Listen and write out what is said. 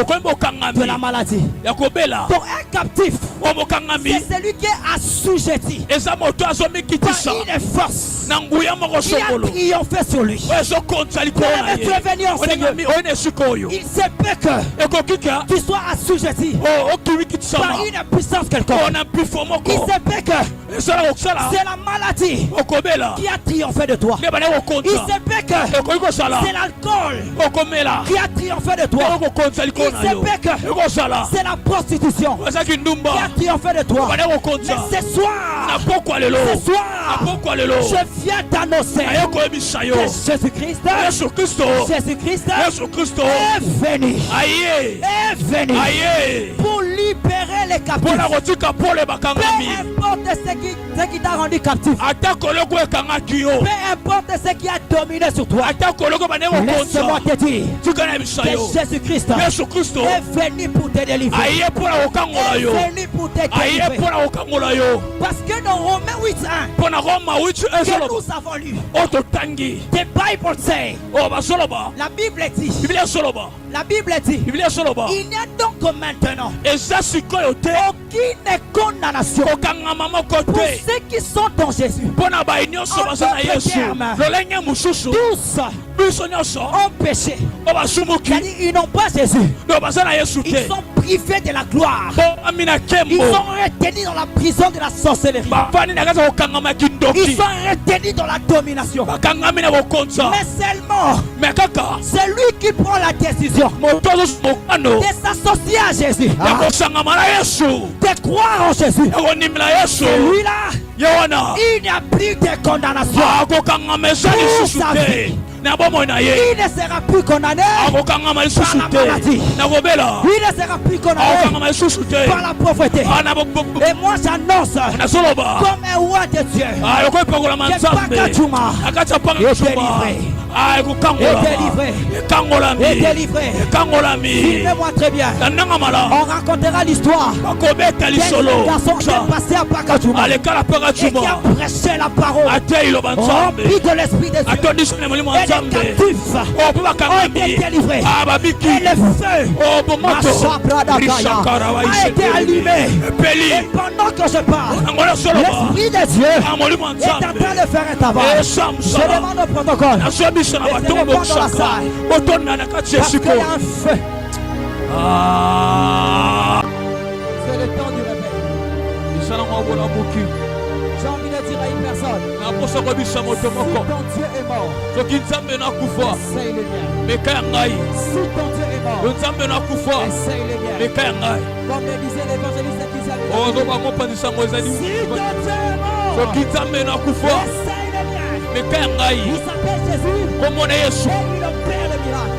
de la maladie. Donc un captif, c'est celui qui est assujetti par une force qui a triomphé sur lui. Tu es venu en Seigneur. Il se peut que tu sois assujetti par une puissance quelconque. Il se peut que c'est la maladie qui a triomphé de toi. Il se peut que c'est l'alcool qui a triomphé de toi. Il se peut que c'est la prostitution qui a triomphé de toi. Mais ce soir, je viens t'annoncer que Jésus-Christ est venu pour libérer les captifs. Peu importe ce qui t'a rendu captif. Peu importe ce qui a dominé sur toi. Laisse-moi te dire que Jésus-Christ est venu pour te délivrer. Est venu pour te délivrer. Parce que dans Romains 8:1 que nous avons lu, the Bible say, la Bible dit, il n'y a donc maintenant aucune condamnation pour ceux qui sont dans Jésus. En d'autres termes, tous ont péché. C'est-à-dire ils n'ont pas Jésus. Ils sont privés de la gloire. Ils sont retenus dans la prison de la sorcellerie. Ils sont retenus dans la domination. Mais seulement celui qui prend la décision de s'associer à Jésus, de croire en Jésus, celui-là, il n'y a plus de condamnation pour sa vie. Il ne sera plus condamné par la maladie. Il ne sera plus condamné par la pauvreté. Et moi j'annonce comme un roi de Dieu que Pakachuma est délivré. Suivez-moi très bien. On racontera l'histoire d'un garçon qui est passé à Pakachuma et qui a prêché la parole rempli de l'esprit de Dieu. Et les captifs ont été délivrés. Et le feu a été allumé. Et pendant que je parle, l'esprit de Dieu est en train de faire un travail. Je demande au protocole de se répandre dans la salle parce qu'il y a un feu. C'est le temps du réveil. J'ai envie de dire à une personne, si ton Dieu est mort, essaye le mien. Si ton Dieu est mort, essaye le mien. Comme le disait l'évangéliste Ezekiel, si ton Dieu est mort, essaye le mien. Il s'appelle Jésus et il opère le miracle.